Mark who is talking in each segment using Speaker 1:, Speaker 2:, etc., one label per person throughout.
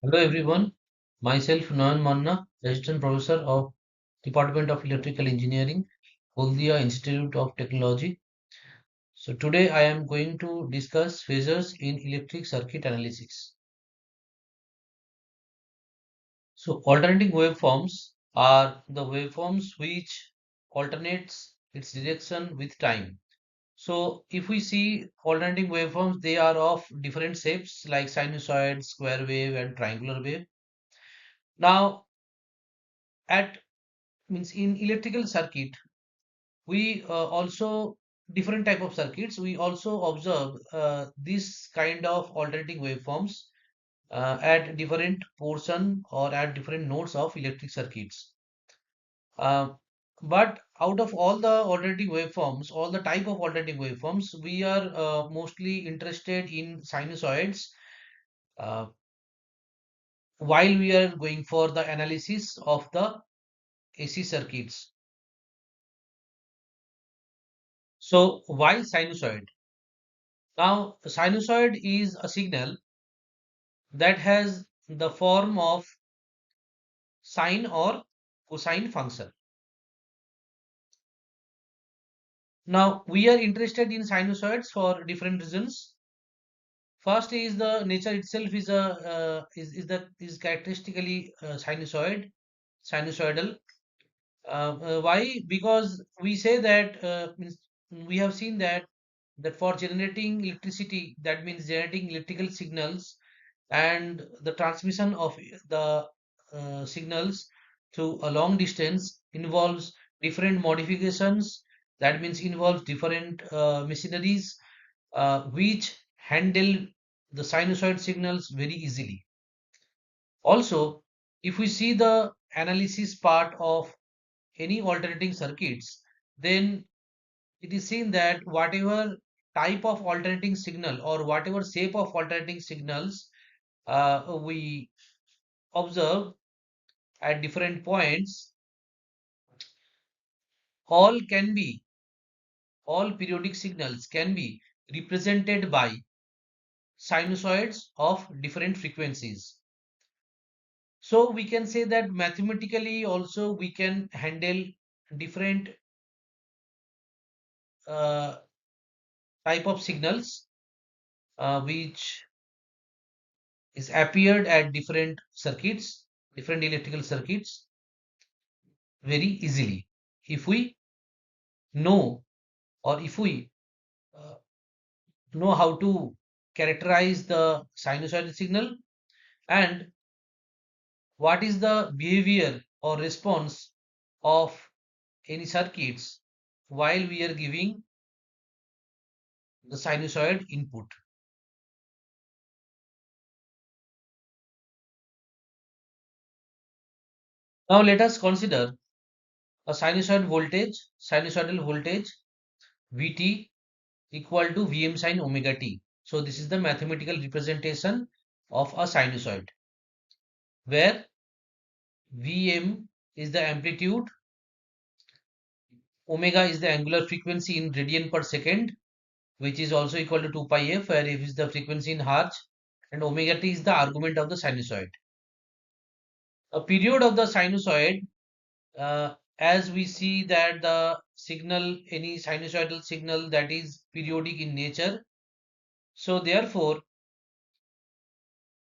Speaker 1: Hello everyone, myself Nayan Manna, Assistant Professor of Department of Electrical Engineering, Haldia Institute of Technology. So today I am going to discuss phasors in electric circuit analysis. So alternating waveforms are the waveforms which alternates its direction with time. So if we see alternating waveforms, they are of different shapes like sinusoid, square wave, and triangular wave. Now at means in electrical circuit we also different type of circuits we also observe this kind of alternating waveforms at different portion or at different nodes of electric circuits. uh, but out of all the alternating waveforms, all the type of alternating waveforms, we are mostly interested in sinusoids uh, while we are going for the analysis of the AC circuits. So why sinusoid? Now, a sinusoid is a signal that has the form of sine or cosine function. Now, we are interested in sinusoids for different reasons. First is the nature itself is a is characteristically sinusoidal. Why? Because we say that means we have seen that for generating electricity, that means generating electrical signals and the transmission of the signals through a long distance involves different modifications. That means involves different machineries which handle the sinusoid signals very easily. Also, if we see the analysis part of any alternating circuits, then it is seen that whatever type of alternating signal or whatever shape of alternating signals we observe at different points, all can be all periodic signals can be represented by sinusoids of different frequencies. So we can say that mathematically also we can handle different uh, type of signals which is appeared at different circuits, different electrical circuits very easily if we know, or if we uh, know how to characterize the sinusoidal signal and what is the behavior or response of any circuits while we are giving the sinusoid input. Now let us consider a sinusoidal voltage Vt equal to Vm sin omega t. So this is the mathematical representation of a sinusoid where Vm is the amplitude, omega is the angular frequency in radian per second, which is also equal to 2 pi f, where f is the frequency in hertz, and omega t is the argument of the sinusoid. A period of the sinusoid, as we see that the signal, any sinusoidal signal that is periodic in nature. So therefore,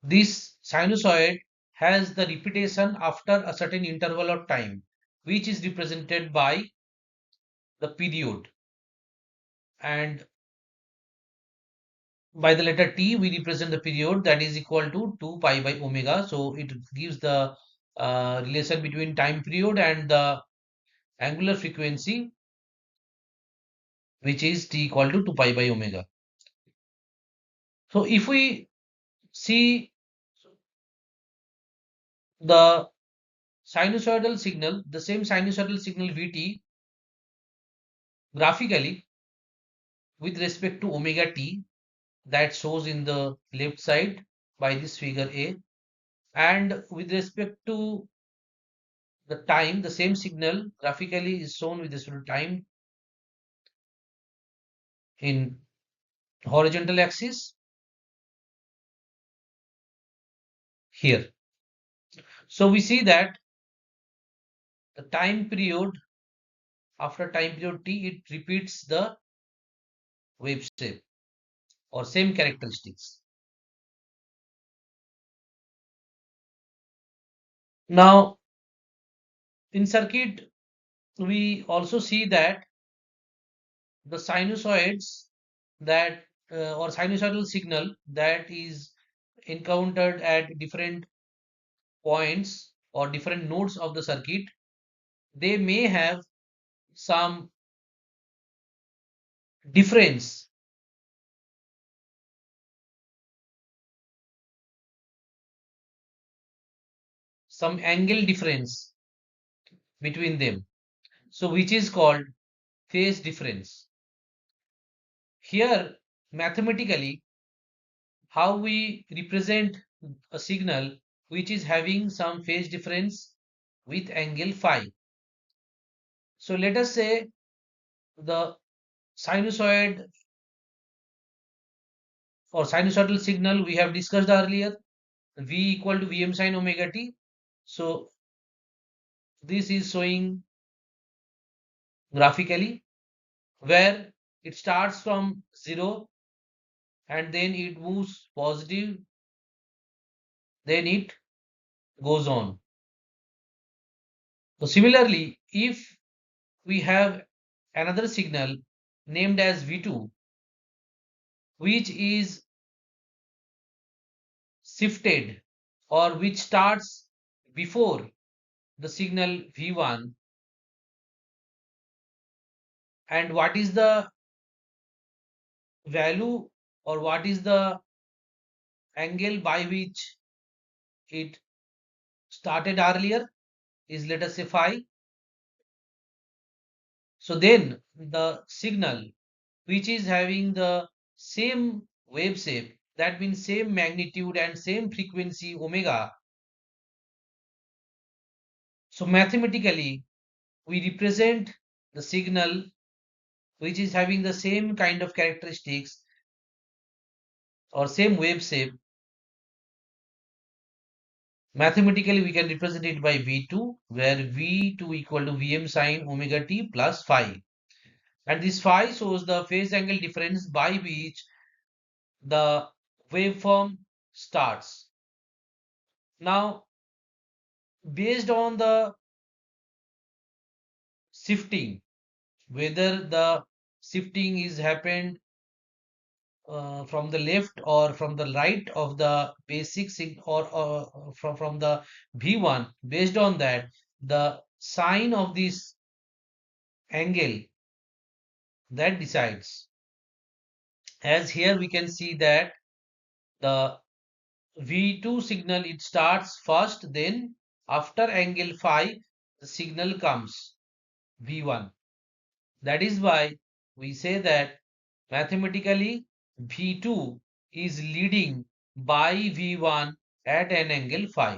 Speaker 1: this sinusoid has the repetition after a certain interval of time, which is represented by the period. And by the letter t, we represent the period that is equal to 2 pi by omega. So it gives the relation between time period and the angular frequency, which is t equal to 2 pi by omega. So if we see the sinusoidal signal, the same sinusoidal signal Vt graphically with respect to omega t, that shows in the left side by this figure A, and with respect to the time, the same signal graphically is shown with respect to time in horizontal axis. here. So we see that the time period, after time period t, it repeats the wave shape or same characteristics. Now in circuit, we also see that the sinusoids that or sinusoidal signal that is encountered at different points or different nodes of the circuit, they may have some difference, some angle difference between them. So which is called phase difference. Here, mathematically, how we represent a signal which is having some phase difference with angle phi. So let us say the sinusoid or sinusoidal signal we have discussed earlier, V equal to Vm sin omega t. So this is showing graphically where it starts from 0 and then it moves positive, then it goes on. So similarly, if we have another signal named as V2, which is shifted or which starts before the signal V1, and what is the value or what is the angle by which it started earlier is, let us say, phi. So then the signal which is having the same wave shape, that means same magnitude and same frequency omega. So mathematically we represent the signal which is having the same kind of characteristics or same wave shape. Mathematically we can represent it by V2, where V2 equal to Vm sin omega t plus phi. And this phi shows the phase angle difference by which the waveform starts. Now, based on the shifting, whether the shifting is happened from the left or from the right of the basic sig or from the V1, based on that, the sign of this angle that decides. As here we can see that the V2 signal, it starts first, then after angle phi the signal comes V1. That is why we say that mathematically V2 is leading by V1 at an angle phi.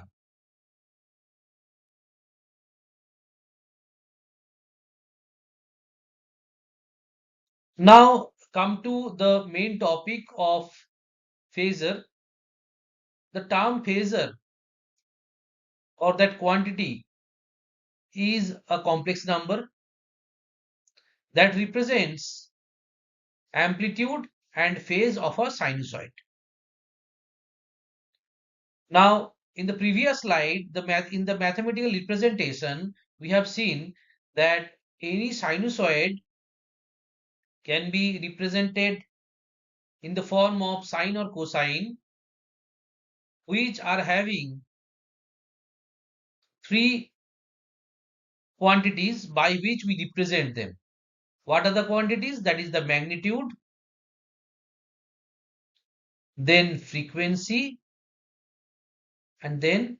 Speaker 1: Now come to the main topic of phasor. The term phasor or that quantity is a complex number that represents amplitude and phase of a sinusoid. Now, in the previous slide, in the mathematical representation, we have seen that any sinusoid can be represented in the form of sine or cosine, which are having three quantities by which we represent them. What are the quantities? That is the magnitude, then frequency, and then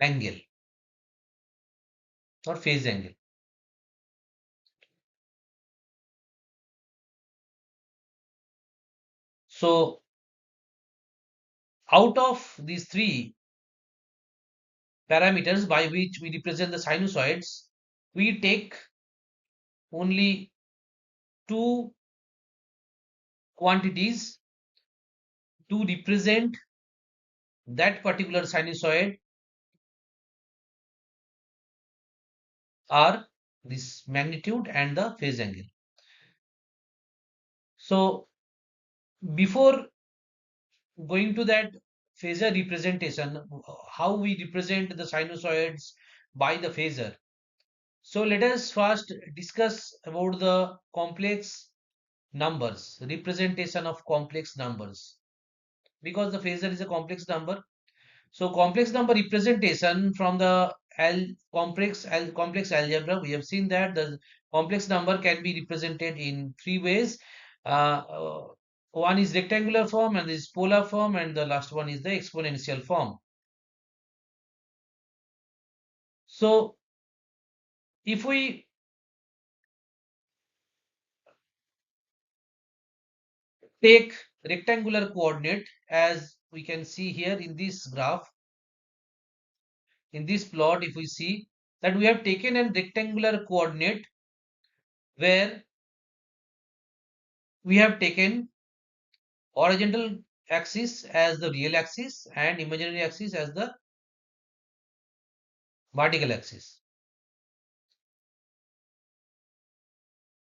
Speaker 1: angle or phase angle. So, out of these three parameters by which we represent the sinusoids, we take only two quantities to represent that particular sinusoid are this magnitude and the phase angle. So before going to that phasor representation, how we represent the sinusoids by the phasor. So let us first discuss about the complex numbers, representation of complex numbers, because the phasor is a complex number. So complex number representation from the complex algebra, we have seen that the complex number can be represented in three ways. Uh, One is rectangular form, and this is polar form, and the last one is the exponential form. So if we take rectangular coordinate, as we can see here in this graph, in this plot, if we see that we have taken a rectangular coordinate where we have taken horizontal axis as the real axis and imaginary axis as the vertical axis.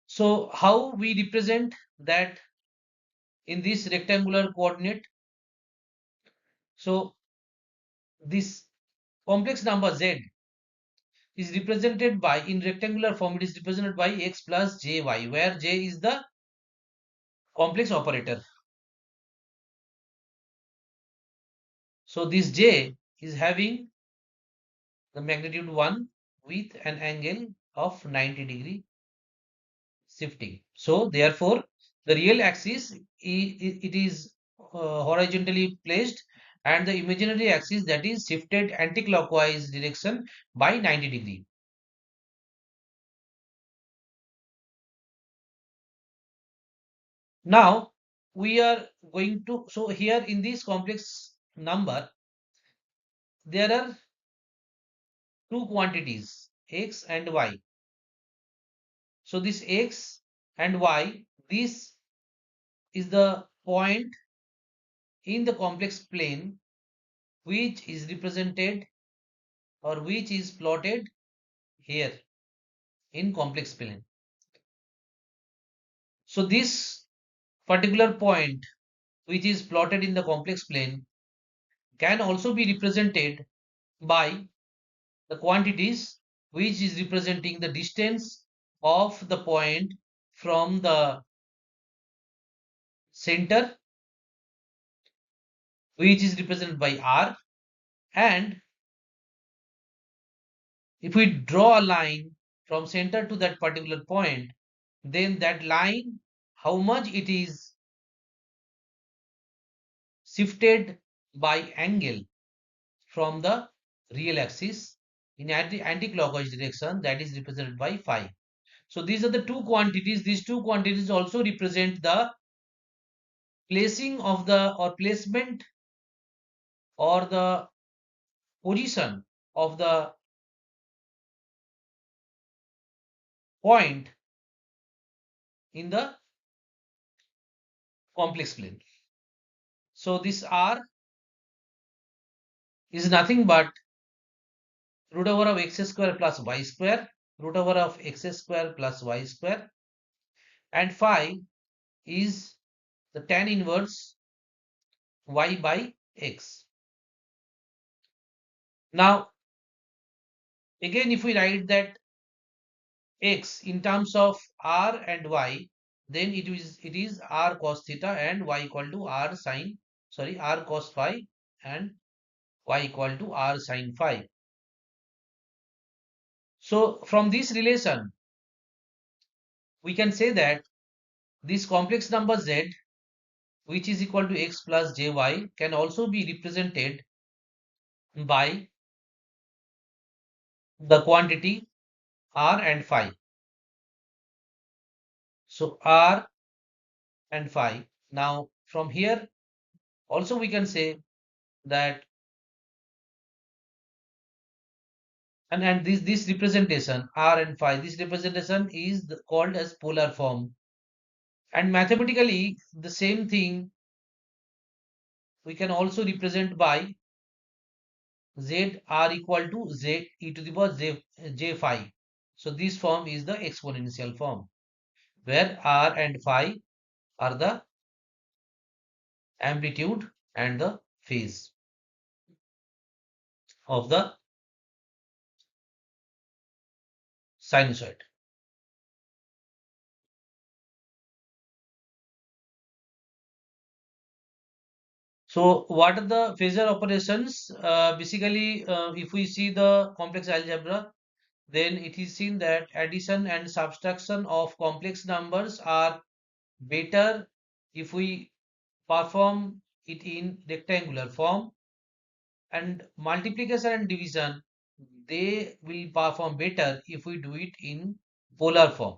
Speaker 1: So how we represent that in this rectangular coordinate? So this complex number z is represented by, in rectangular form, it is represented by x plus jy, where j is the complex operator. So this j is having the magnitude 1 with an angle of 90-degree shifting. So therefore, the real axis, it is horizontally placed, and the imaginary axis, that is shifted anti-clockwise direction by 90-degree. Now we are going to, so here in this complex number, there are two quantities, x and y. So this x and y, this is the point in the complex plane which is represented, or which is plotted here in complex plane. So this particular point which is plotted in the complex plane can also be represented by the quantities which is representing the distance of the point from the center, which is represented by r, and if we draw a line from center to that particular point, then that line, how much it is shifted by angle from the real axis in anti-clockwise direction, that is represented by phi. So these are the two quantities. These two quantities also represent the placing of the, or placement, or the position of the point in the complex plane. So this r is nothing but root over of x square plus y square, root over of x square plus y square, and phi is the tan inverse y by x. Now again, if we write that x in terms of r and y, then it is r cos theta and y equal to r sine, sorry, r cos phi and y equal to r sine phi. So from this relation, we can say that this complex number z, which is equal to x plus jy, can also be represented by the quantity r and phi. So r and phi. Now from here also we can say that, and this representation r and phi, this representation is called as polar form, and mathematically the same thing we can also represent by z are equal to z e to the power j phi. So this form is the exponential form where r and phi are the amplitude and the phase of the sinusoid. So what are the phasor operations? Basically, if we see the complex algebra, then it is seen that addition and subtraction of complex numbers are better if we perform it in rectangular form, and multiplication and division they will perform better if we do it in polar form.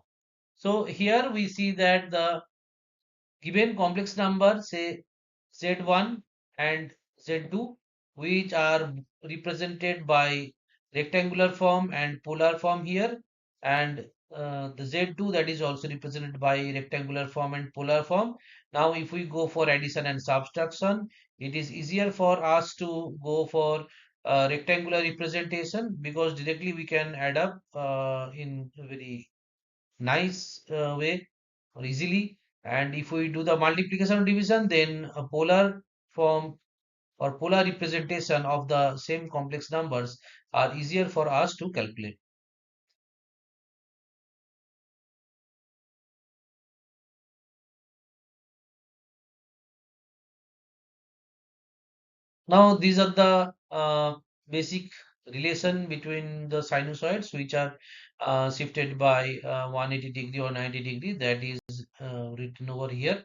Speaker 1: So here we see that the given complex number, say Z1 and Z2, which are represented by rectangular form and polar form here, and the Z2 that is also represented by rectangular form and polar form. Now, if we go for addition and subtraction, it is easier for us to go for rectangular representation because directly we can add up in a very nice way or easily. And if we do the multiplication or division, then a polar form or polar representation of the same complex numbers are easier for us to calculate. Now, these are the basic relation between the sinusoids which are shifted by 180 degree or 90 degree, that is written over here.